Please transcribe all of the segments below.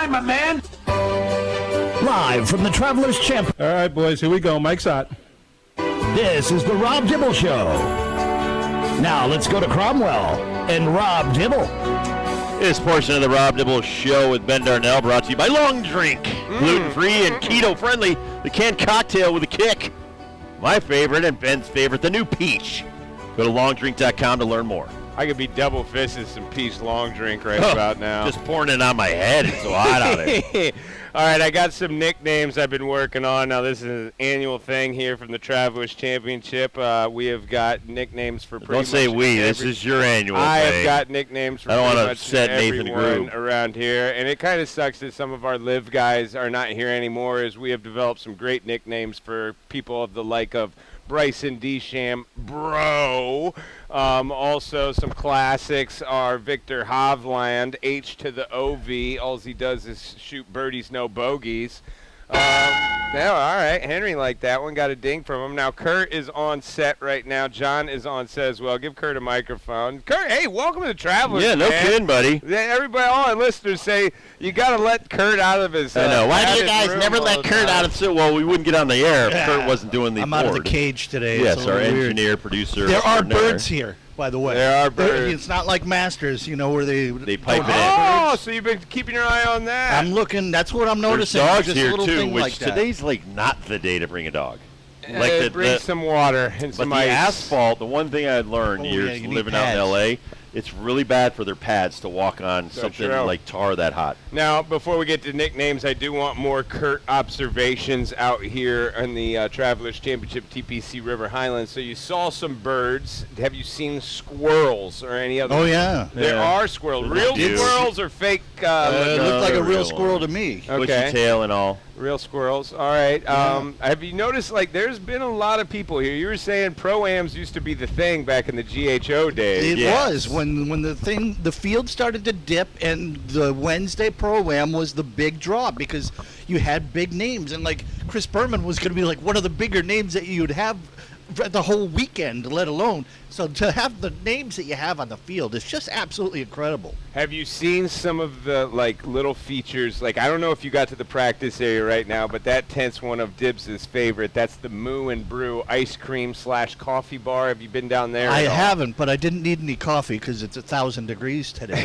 I'm a man. Live from the Travelers Champ. All right, boys, here we go. Mike's hot. This is the Rob Dibble Show. Now let's go to Cromwell and Rob Dibble. This portion of the Rob Dibble Show with Ben Darnell brought to you by Long Drink. Gluten-free and keto-friendly. The canned cocktail with a kick. My favorite and Ben's favorite, the new peach. Go to longdrink.com to learn more. I could be double fisting some peach long drink right about now. Just pouring it on my head. It's so hot out there. All right, I got some nicknames I've been working on. Now, this is an annual thing here from the Travelers Championship. We have got nicknames for pretty much Don't say we. This is your annual thing. I have got nicknames for pretty much everyone around here. And it kind of sucks that some of our live guys are not here anymore, as we have developed some great nicknames for people of the like of Bryson DeChamp, bro. Also, some classics are Victor Hovland, H to the OV. All he does is shoot birdies, no bogeys. No, all right. Henry liked that one. Got a ding from him. Now, Curt is on set right now. John is on set as well. Give Curt a microphone. Curt, hey, welcome to the Travelers. Yeah, no kidding, buddy. Everybody, all our listeners say you got to let Curt out of his. I know. Why do you guys never let Curt out of it? Well, we wouldn't get on the air if Curt wasn't doing the I'm out of the cage today. Yes, our engineer, producer. There are birds here, by the way. There are birds. It's not like Masters, where they pipe it in. Oh, so you've been keeping your eye on that. I'm looking. That's what I'm noticing. There's dogs just here, a little too, thing which like that. today's like not the day to bring a dog. Bring some water and some ice. But the asphalt, the one thing I learned you living need out in pads. L.A., it's really bad for their pads to walk on something like tar that hot. Now, before we get to nicknames, I do want more Curt observations out here in the Travelers Championship TPC River Highlands. So you saw some birds. Have you seen squirrels or any other? Oh, yeah. There are squirrels. Real squirrels or fake? It looked like a real real squirrel to me. Okay. Bushy tail and all. Real squirrels. All right. Have you noticed, there's been a lot of people here. You were saying Pro-Ams used to be the thing back in the GHO days. It was. When the field started to dip, and the Wednesday Pro-Am was the big draw because you had big names. And, Chris Berman was going to be, one of the bigger names that you'd have the whole weekend, let alone. So to have the names that you have on the field is just absolutely incredible. Have you seen some of the little features? I don't know if you got to the practice area right now, but that tent's one of Dibbs's favorite. That's the Moo and Brew ice cream / coffee bar. Have you been down there? I haven't, but I didn't need any coffee because it's 1,000 degrees today.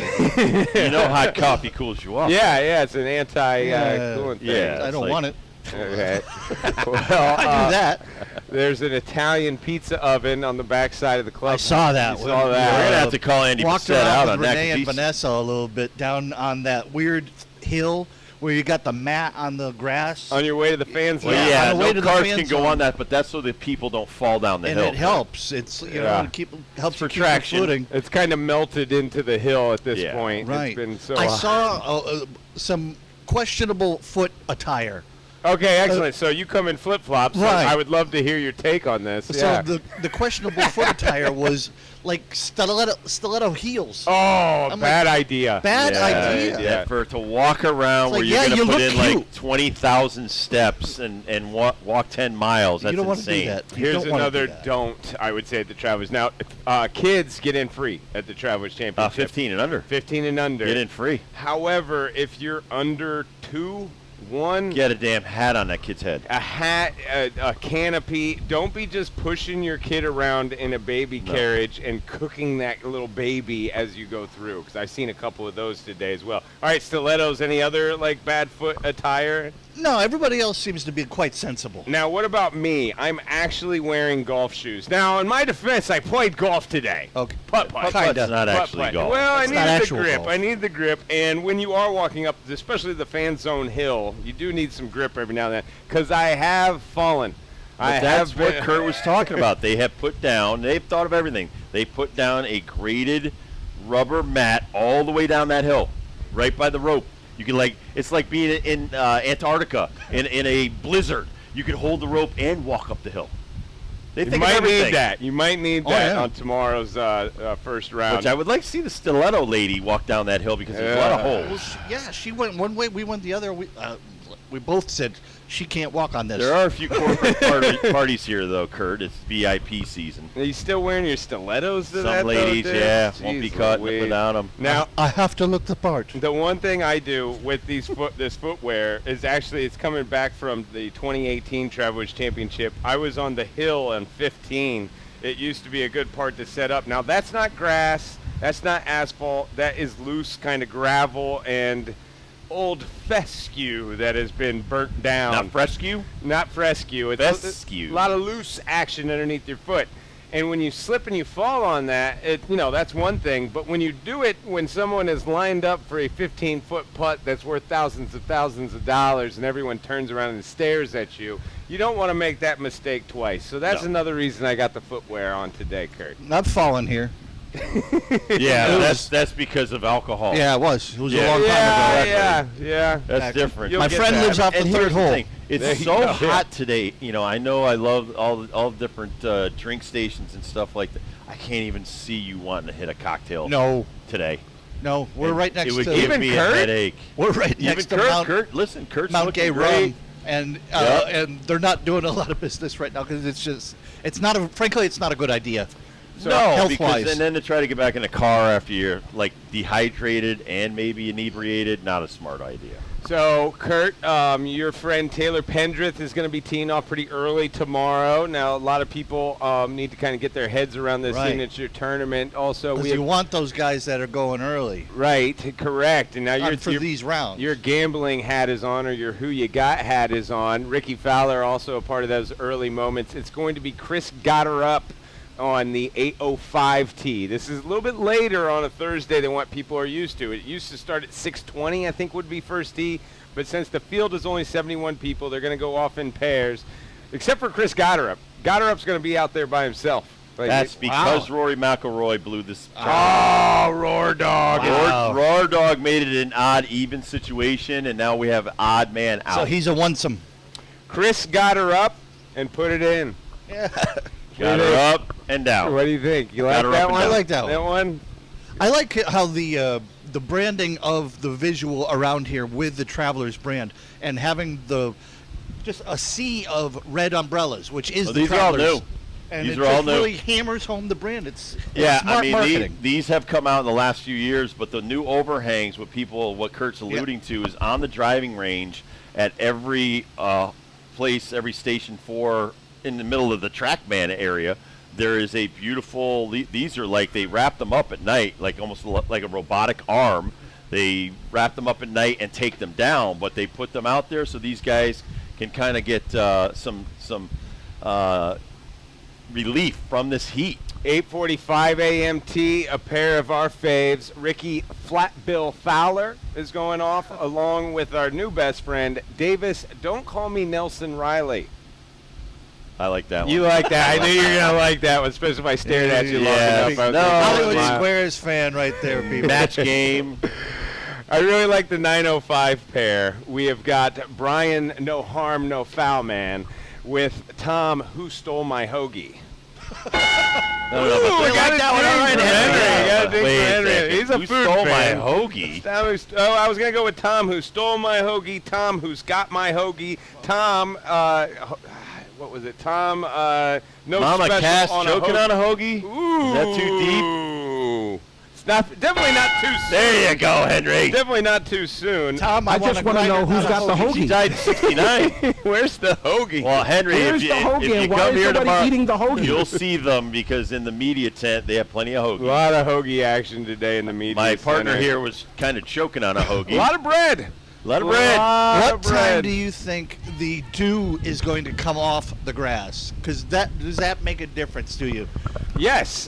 You know, hot coffee cools you off. Yeah, it's an anti-coolant thing. Yeah, I don't want it. Okay. I do that. There's an Italian pizza oven on the back side of the club. I saw that. You saw that. We're going to have to call Andy Walked Bissett out around on with that. Renee and Vanessa a little bit down on that weird hill where you got the mat on the grass. On your way to the fan zone. Well, yeah, on the way no to the cars fan can go zone. on that, but that's so that people don't fall down the and hill. it helps. It's helps for keep your traction. footing. It's kind of melted into the hill at this point. Right. It's been so I hot. saw some questionable foot attire. Okay, excellent. So you come in flip-flops. Right. So I would love to hear your take on this. So Yeah. the questionable foot attire was stiletto heels. Oh, I'm bad idea. Bad idea. Yeah. To walk around where like, you're going to you put look in cute. 20,000 steps and walk 10 miles. That's You don't want to do insane. that. You Here's don't wanna another do that. don't, I would say, at the Travelers. Now, kids get in free at the Travelers Championship. 15 and under. 15 and under. Get in free. However, if you're under 2, 1, Get a damn hat on that kid's head. a hat, a canopy. Don't be just pushing your kid around in a baby carriage and cooking that little baby as you go through, because I've seen a couple of those today as well. All right, stilettos. Any other bad foot attire? No, everybody else seems to be quite sensible. Now, what about me? I'm actually wearing golf shoes. Now, in my defense, I played golf today. Okay. Putt-putt. That's not actually Putt-putt. golf. Well, That's I not need the actual grip. golf. I need the grip. And when you are walking up, especially the fan zone hill, you do need some grip every now and then, because I have fallen. But that's what Curt was talking about. They have put down, they've thought of everything. They put down a graded rubber mat all the way down that hill, right by the rope. You can it's like being in Antarctica in a blizzard. You can hold the rope and walk up the hill. They You think of might everything. need that. You might need Oh, that yeah. on tomorrow's first round. Which I would like to see the stiletto lady walk down that hill because there's a lot of Well, holes. she went one way, we went the other. we both said she can't walk on this. There are a few corporate parties here, though, Curt. It's VIP season. Are you still wearing your stilettos to Some that, ladies, though, dude? yeah, Jeez won't be caught Louise. without them. Now, I have to look the part. the one thing I do with this footwear is actually it's coming back from the 2018 Travelers Championship. I was on the hill on 15. It used to be a good part to set up. Now, that's not grass. That's not asphalt. That is loose kind of gravel and old fescue that has been burnt down. Not fescue? Not fescue. It's Fescue. a lot of loose action underneath your foot. And when you slip and you fall on that, that's one thing. But when you do it when someone is lined up for a 15-foot putt that's worth thousands of dollars and everyone turns around and stares at you, you don't want to make that mistake twice. So that's another reason I got the footwear on today, Curt. I've fallen here. Yeah, that's because of alcohol. Yeah, it was. It was a Yeah. long time ago. Yeah. That's different. You'll My get friend that. lives off the And third here's the hole. thing. There It's you so go. hot today. I know I love all the different drink stations and stuff like that. I can't even see you wanting to hit a cocktail No, today. no, we're right next It would to. give Even me Curt? a headache. We're right next to Even Curt, listen, Kurt's Mount looking Gay great. Rum, and Yep. and they're not doing a lot of business right now because it's not a good idea. No, health-wise. because and then to try to get back in the car after you're like dehydrated and maybe inebriated, not a smart idea. So, Curt, your friend Taylor Pendrith is going to be teeing off pretty early tomorrow. Now, a lot of people need to kind of get their heads around the Right. signature tournament. Also, Because you want those guys that are going early right, correct. And now for these rounds. your gambling hat is on, or your who you got hat is on. Ricky Fowler also a part of those early moments. It's going to be Chris Gotterup on the 8:05 tee. This is a little bit later on a Thursday than what people are used to. It used to start at 6:20, I think would be first tee, but since the field is only 71 people, they're going to go off in pairs, except for Chris Gotterup. Gotterup's going to be out there by himself. Like, That's because Rory McIlroy blew this. oh, Roar Dog. Wow. Roar Dog made it an odd, even situation, and now we have odd man out. So he's a one-some. Chris Gotterup and put it in. Yeah. got her up and down. What do you think? You Got like her that up and one? down. I like that one. That one? I like how the branding of the visual around here with the Travelers brand and having just a sea of red umbrellas, which is Oh, the these are all Travelers. new. And These it are all just new. really hammers home the brand. It's Yeah, smart I mean, marketing. these have come out in the last few years, but the new overhangs, what Kurt's alluding to, is on the driving range at every place, every station 4 in the middle of the TrackMan area. There is a beautiful, these are like, they wrap them up at night, like almost like a robotic arm. They wrap them up at night and take them down, but they put them out there so these guys can kind of get some relief from this heat. 8:45 a.m. tee, a pair of our faves. Ricky Flatbill Fowler is going off, along with our new best friend, Davis, don't call me Nelson Riley. I like that one. You like that? I knew you were going to like that one, especially if I stared at you long Yeah. enough. I was No. gonna Hollywood smile. Squares fan right there, people. Match game. I really like the 905 pair. We have got Brian No Harm, No Foul Man with Tom Who Stole My Hoagie. No, but I got that one. All right, Henry. I got a dig Wait for a Henry. second. He's a Who food stole fan. my hoagie? I was going to go with Tom Who Stole My Hoagie, Tom Who's Got My Hoagie, Tom, what was it? Tom, no Mama special Cass on choking a on a hoagie? Ooh. Is that too deep? It's definitely not too soon. There you go, Henry. Definitely not too soon. Tom, I just want to know who's got the She hoagie. died in 69. Where's the hoagie? Well, Henry, Where's if the hoagie you and why come is here nobody tomorrow, eating the hoagie? you'll see them because in the media tent they have plenty of A hoagie. lot of hoagie action today in the media. My partner center. here was kind of choking on a hoagie. A lot of bread. A lot of bread. What time do you think the dew is going to come off the grass? Because does that make a difference to you? Yes.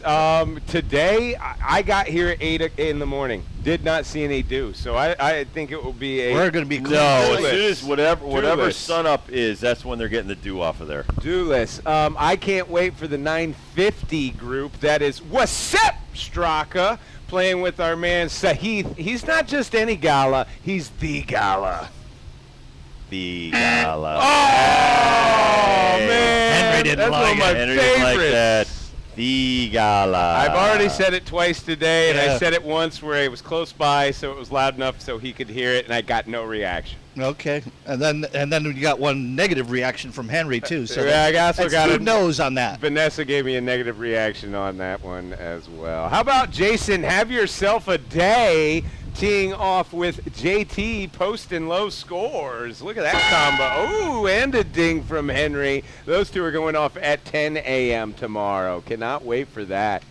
Today I got here at 8 in the morning. Did not see any dew, so I think it will be a We're going to be clean. No, as Dewless. soon as whatever Dewless. sunup is, that's when they're getting the dew off of there. dewless. I can't wait for the 950 group. That is What's Up, Straka, playing with our man Sahith. He's not just any gala, he's the gala. The gala. Oh, man. Henry didn't That's like one of my it. Henry didn't like favorites. that. The Gala. I've already said it twice today, and Yeah. I said it once where it was close by, so it was loud enough so he could hear it, and I got no reaction. Okay, and then you got one negative reaction from Henry too. So Yeah, I also that's got two a no's on that. Vanessa gave me a negative reaction on that one as well. How about Jason? Have yourself a day. Teeing off with JT posting low scores. Look at that combo. Oh, and a ding from Henry. Those two are going off at 10 a.m. tomorrow. Cannot wait for that.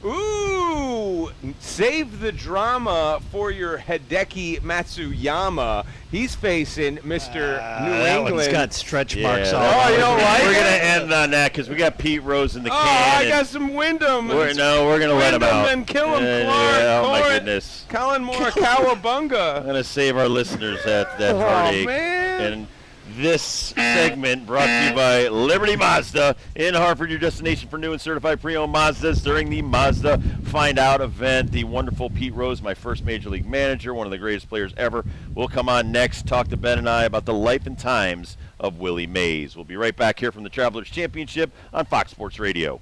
Ooh, save the drama for your Hideki Matsuyama. He's facing Mr. New That England. one's got stretch marks Yeah. all Oh, over you don't it. like We're it? going to end on that because we got Pete Rose in the Oh, can. I and got some Wyndham. we're going to let him out. And kill him, Yeah, Clark. yeah, oh, my Court, goodness. Colin Moore, I'm Cowabunga. going to save our listeners that Oh, heartache. man. And this segment brought to you by Liberty Mazda in Hartford, your destination for new and certified pre-owned Mazdas during the Mazda Find Out event. The wonderful Pete Rose, my first Major League manager, one of the greatest players ever, will come on next, talk to Ben and I about the life and times of Willie Mays. We'll be right back here from the Travelers Championship on Fox Sports Radio.